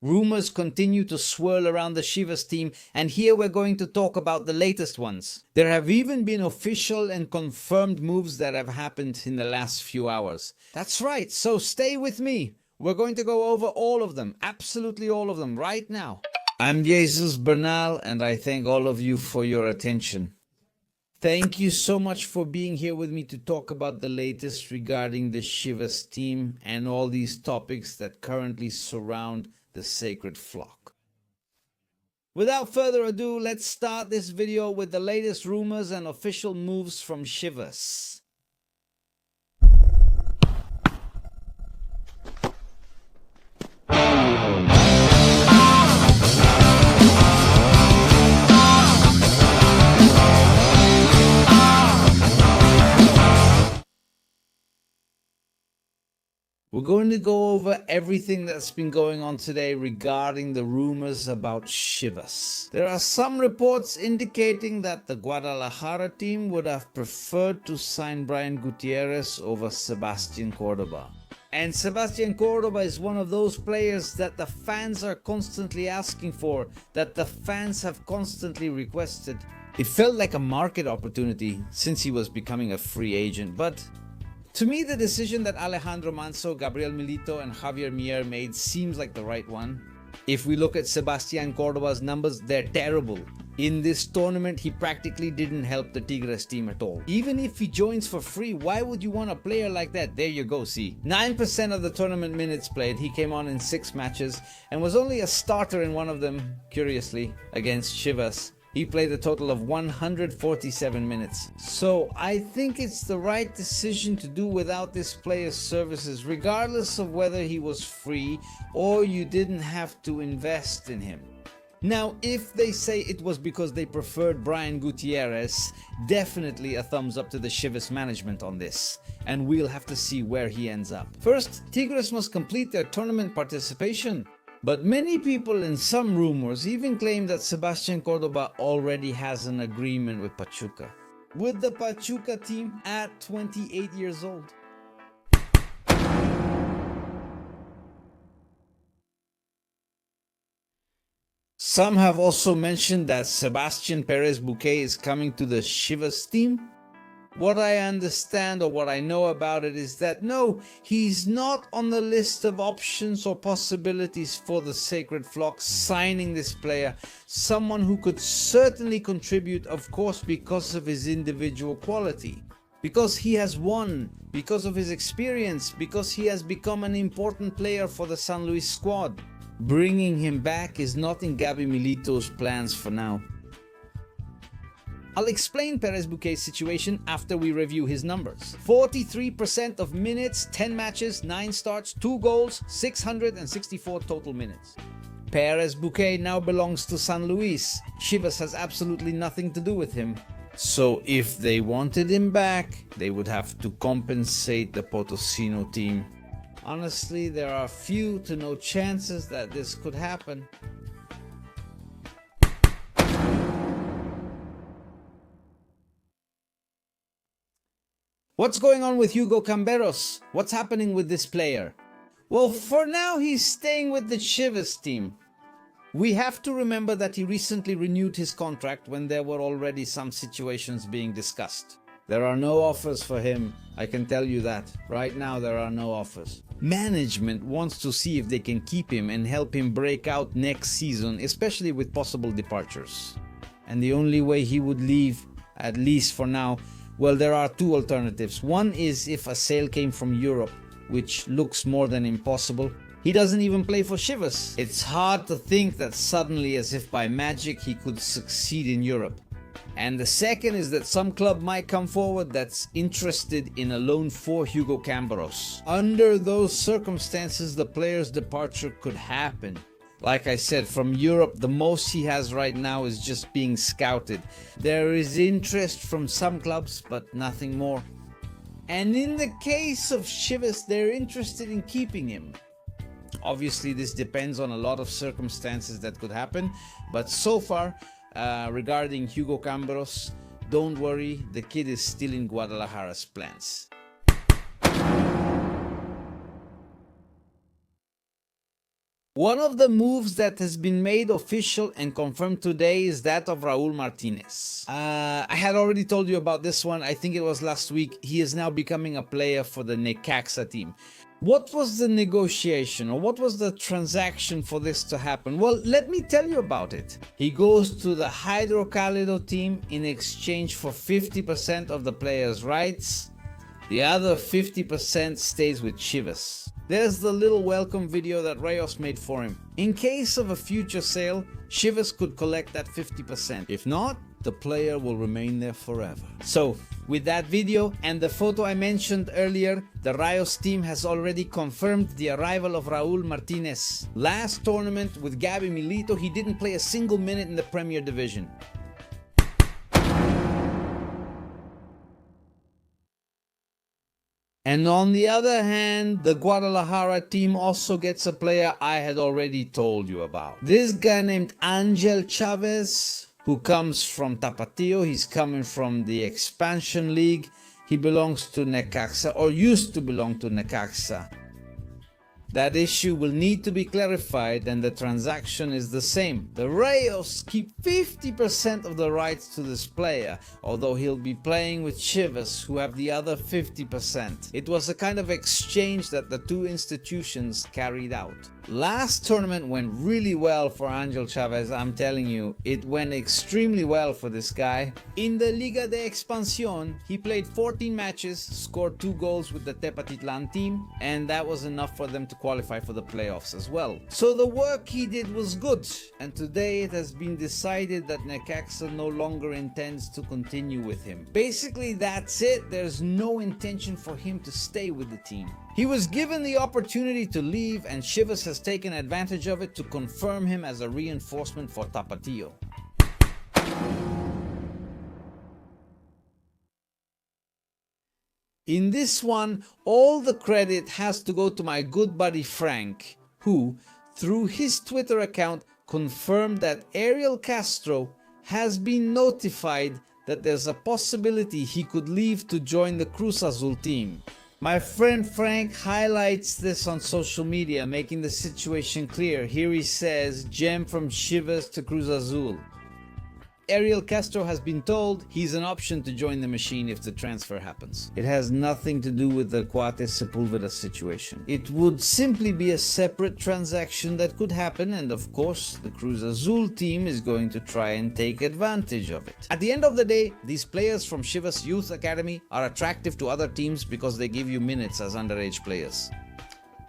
Rumors continue to swirl around the Chivas team, and here we're going to talk about the latest ones. There have even been official and confirmed moves that have happened in the last few hours. That's right, so stay with me. We're going to go over all of them, absolutely all of them, right now. I'm Jesus Bernal, and I thank all of you for your attention. Thank you so much for being here with me to talk about the latest regarding the Chivas team and all these topics that currently surround the sacred flock. Without further ado, let's start this video with the latest rumors and official moves from Chivas. We're going to go over everything that's been going on today regarding the rumors about Chivas. There are some reports indicating that the Guadalajara team would have preferred to sign Brian Gutierrez over Sebastián Córdoba. And Sebastián Córdoba is one of those players that the fans are constantly asking for, that the fans have constantly requested. It felt like a market opportunity since he was becoming a free agent, but to me, the decision that Alejandro Manso, Gabriel Milito, and Javier Mier made seems like the right one. If we look at Sebastián Córdoba's numbers, they're terrible. In this tournament, he practically didn't help the Tigres team at all. Even if he joins for free, why would you want a player like that? There you go, see. 9% of the tournament minutes played, he came on in 6 matches and was only a starter in one of them, curiously, against Chivas. He played a total of 147 minutes. So I think it's the right decision to do without this player's services, regardless of whether he was free or you didn't have to invest in him. Now, if they say it was because they preferred Brian Gutierrez, definitely a thumbs up to the Chivas management on this. And we'll have to see where he ends up. First, Tigres must complete their tournament participation. But many people in some rumors even claim that Sebastián Córdoba already has an agreement with Pachuca, with the Pachuca team at 28 years old. Some have also mentioned that Sebastián Pérez Buquet is coming to the Chivas team. What I understand or what I know about it is that no, he's not on the list of options or possibilities for the Sacred Flock signing this player. Someone who could certainly contribute, of course, because of his individual quality. Because he has won, because of his experience, because he has become an important player for the San Luis squad. Bringing him back is not in Gabi Milito's plans for now. I'll explain Pérez Buquet's situation after we review his numbers. 43% of minutes, 10 matches, 9 starts, 2 goals, 664 total minutes. Pérez Buquet now belongs to San Luis. Chivas has absolutely nothing to do with him. So if they wanted him back, they would have to compensate the Potosino team. Honestly, there are few to no chances that this could happen. What's going on with Hugo Camberos? What's happening with this player? Well, for now, he's staying with the Chivas team. We have to remember that he recently renewed his contract when there were already some situations being discussed. There are no offers for him, I can tell you that. Right now, there are no offers. Management wants to see if they can keep him and help him break out next season, especially with possible departures. And the only way he would leave, at least for now, well, there are 2 alternatives. One is if a sale came from Europe, which looks more than impossible. He doesn't even play for Chivas. It's hard to think that suddenly, as if by magic, he could succeed in Europe. And the second is that some club might come forward that's interested in a loan for Hugo Camberos. Under those circumstances, the player's departure could happen. Like I said, from Europe, the most he has right now is just being scouted. There is interest from some clubs, but nothing more. And in the case of Chivas, they're interested in keeping him. Obviously, this depends on a lot of circumstances that could happen, but so far, regarding Hugo Camberos, don't worry, the kid is still in Guadalajara's plans. One of the moves that has been made official and confirmed today is that of Raúl Martínez. I had already told you about this one, I think it was last week. He is now becoming a player for the Necaxa team. What was the negotiation, or what was the transaction for this to happen? Well, let me tell you about it. He goes to the Hydrocálido team in exchange for 50% of the player's rights. The other 50% stays with Chivas. There's the little welcome video that Rayos made for him. In case of a future sale, Chivas could collect that 50%. If not, the player will remain there forever. So, with that video and the photo I mentioned earlier, the Rayos team has already confirmed the arrival of Raúl Martínez. Last tournament with Gabi Milito, he didn't play a single minute in the Premier Division. And on the other hand, the Guadalajara team also gets a player I had already told you about. This guy named Ángel Chávez, who comes from Tapatío. He's coming from the expansion league. He belongs to Necaxa, or used to belong to Necaxa. That issue will need to be clarified, and the transaction is the same. The Rayos keep 50% of the rights to this player, although he'll be playing with Chivas, who have the other 50%. It was a kind of exchange that the two institutions carried out. Last tournament went really well for Ángel Chávez, I'm telling you. It went extremely well for this guy. In the Liga de Expansión, he played 14 matches, scored 2 goals with the Tepatitlán team, and that was enough for them to qualify for the playoffs as well. So the work he did was good, and today it has been decided that Necaxa no longer intends to continue with him. Basically, that's it. There's no intention for him to stay with the team. He was given the opportunity to leave, and Chivas has taken advantage of it to confirm him as a reinforcement for Tapatío. In this one, all the credit has to go to my good buddy Frank, who, through his Twitter account, confirmed that Ariel Castro has been notified that there's a possibility he could leave to join the Cruz Azul team. My friend Frank highlights this on social media, making the situation clear. Here he says, "Gem from Chivas to Cruz Azul." Ariel Castro has been told he's an option to join the machine if the transfer happens. It has nothing to do with the Cuate Sepúlveda situation. It would simply be a separate transaction that could happen, and of course the Cruz Azul team is going to try and take advantage of it. At the end of the day, these players from Chivas Youth Academy are attractive to other teams because they give you minutes as underage players.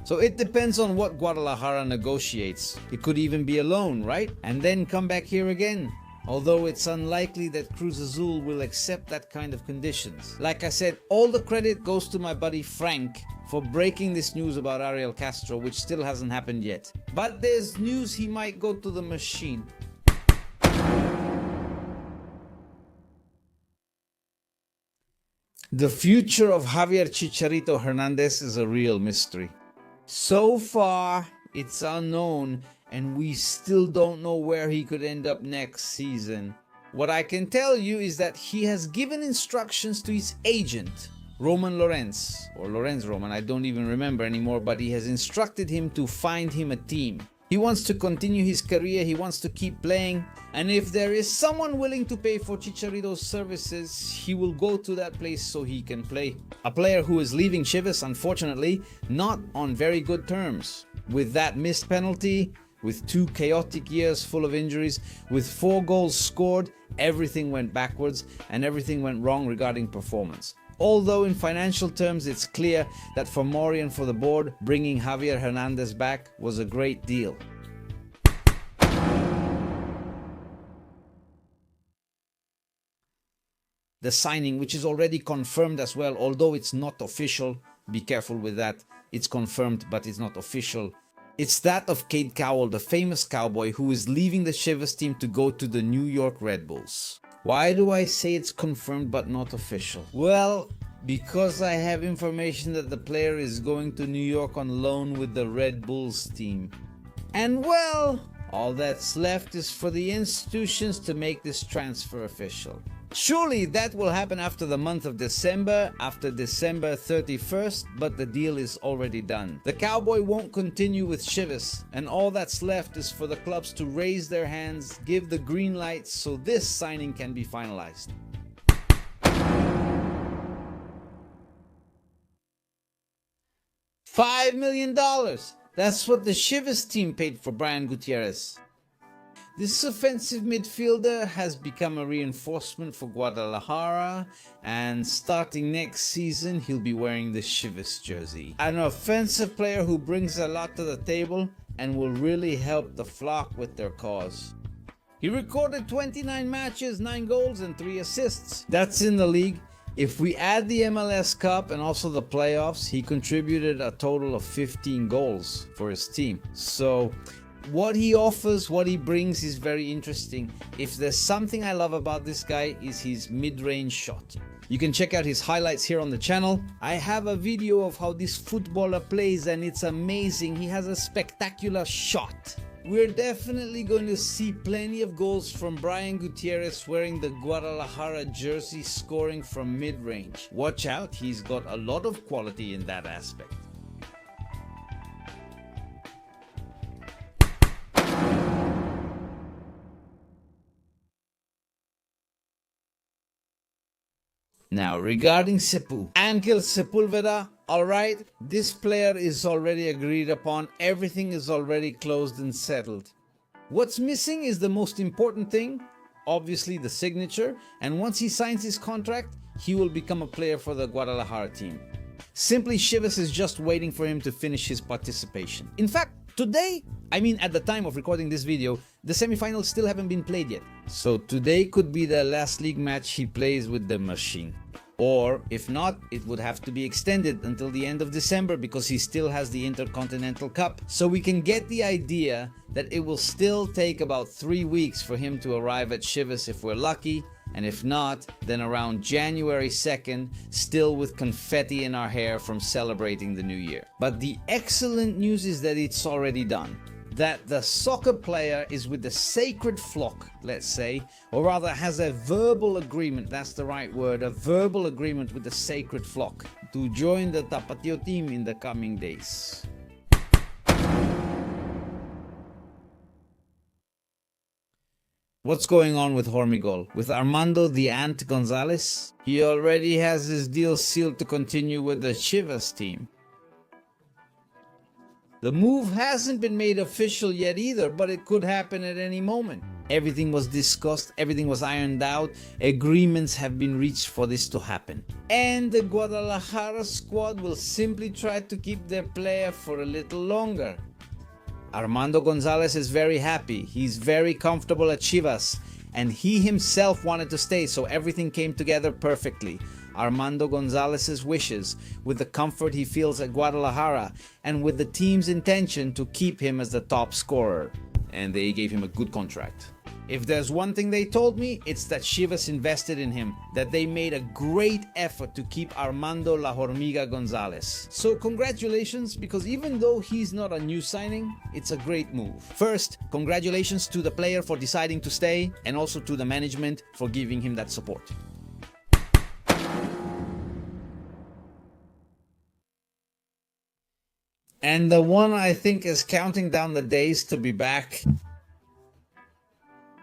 So it depends on what Guadalajara negotiates. It could even be a loan, right? And then come back here again. Although it's unlikely that Cruz Azul will accept that kind of conditions. Like I said, all the credit goes to my buddy Frank for breaking this news about Ariel Castro, which still hasn't happened yet. But there's news he might go to the machine. The future of Javier Chicharito Hernández is a real mystery. So far, it's unknown, and we still don't know where he could end up next season. What I can tell you is that he has given instructions to his agent, Roman Lorenz, or Lorenz Roman, I don't even remember anymore, but he has instructed him to find him a team. He wants to continue his career, he wants to keep playing, and if there is someone willing to pay for Chicharito's services, he will go to that place so he can play. A player who is leaving Chivas, unfortunately, not on very good terms. With that missed penalty, with 2 chaotic years full of injuries, with 4 goals scored, everything went backwards and everything went wrong regarding performance. Although in financial terms it's clear that for Mori and for the board, bringing Javier Hernández back was a great deal. The signing, which is already confirmed as well, although it's not official, be careful with that, it's confirmed but it's not official. It's that of Cowell, the famous cowboy who is leaving the Chivas team to go to the New York Red Bulls. Why do I say it's confirmed but not official? Well, because I have information that the player is going to New York on loan with the Red Bulls team. And well, all that's left is for the institutions to make this transfer official. Surely that will happen after the month of December, after December 31st, but the deal is already done. The Cowboy won't continue with Chivas, and all that's left is for the clubs to raise their hands, give the green light so this signing can be finalized. $5 million! That's what the Chivas team paid for Brian Gutierrez. This offensive midfielder has become a reinforcement for Guadalajara, and starting next season he'll be wearing the Chivas jersey. An offensive player who brings a lot to the table and will really help the flock with their cause. He recorded 29 matches, 9 goals and 3 assists. That's in the league. If we add the MLS Cup and also the playoffs, he contributed a total of 15 goals for his team. So what he offers, what he brings is very interesting. If there's something I love about this guy is his mid-range shot. You can check out his highlights here on the channel. I have a video of how this footballer plays and it's amazing. He has a spectacular shot. We're definitely going to see plenty of goals from Brian Gutierrez wearing the Guadalajara jersey, scoring from mid-range. Watch out, he's got a lot of quality in that aspect. Now, regarding Ángel Sepúlveda, alright, this player is already agreed upon, everything is already closed and settled. What's missing is the most important thing, obviously the signature, and once he signs his contract, he will become a player for the Guadalajara team. Simply, Chivas is just waiting for him to finish his participation. In fact, today, at the time of recording this video, the semifinals still haven't been played yet. So today could be the last league match he plays with the machine. Or if not, it would have to be extended until the end of December because he still has the Intercontinental Cup. So we can get the idea that it will still take about 3 weeks for him to arrive at Chivas if we're lucky. And if not, then around January 2nd, still with confetti in our hair from celebrating the new year. But the excellent news is that it's already done. That the soccer player is with the sacred flock, let's say, or rather has a verbal agreement, that's the right word, a verbal agreement with the sacred flock to join the Tapatio team in the coming days. What's going on with Hormigol? With Armando the Ant Gonzalez? He already has his deal sealed to continue with the Chivas team. The move hasn't been made official yet either, but it could happen at any moment. Everything was discussed, everything was ironed out, agreements have been reached for this to happen. And the Guadalajara squad will simply try to keep their player for a little longer. Armando Gonzalez is very happy, he's very comfortable at Chivas, and he himself wanted to stay, so everything came together perfectly. Armando Gonzalez's wishes, with the comfort he feels at Guadalajara, and with the team's intention to keep him as the top scorer. And they gave him a good contract. If there's one thing they told me, it's that Chivas invested in him, that they made a great effort to keep Armando La Hormiga Gonzalez. So congratulations, because even though he's not a new signing, it's a great move. First, congratulations to the player for deciding to stay, and also to the management for giving him that support. And the one I think is counting down the days to be back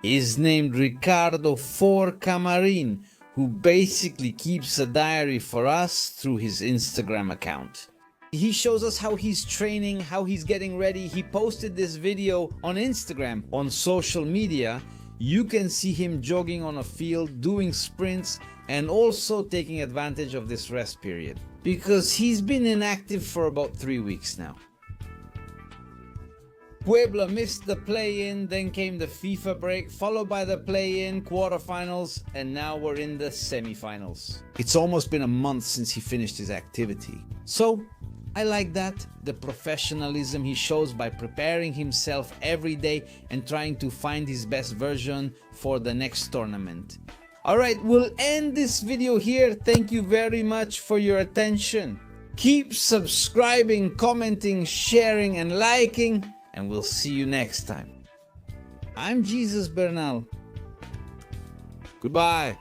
is named Ricardo For Camarin, who basically keeps a diary for us through his Instagram account. He shows us how he's training, how he's getting ready. He posted this video on Instagram, on social media. You can see him jogging on a field, doing sprints, and also taking advantage of this rest period, because he's been inactive for about 3 weeks now. Puebla missed the play-in, then came the FIFA break, followed by the play-in, quarterfinals, and now we're in the semifinals. It's almost been a month since he finished his activity. So, I like that, the professionalism he shows by preparing himself every day and trying to find his best version for the next tournament. Alright, we'll end this video here. Thank you very much for your attention. Keep subscribing, commenting, sharing, and liking, and we'll see you next time. I'm Jesus Bernal. Goodbye.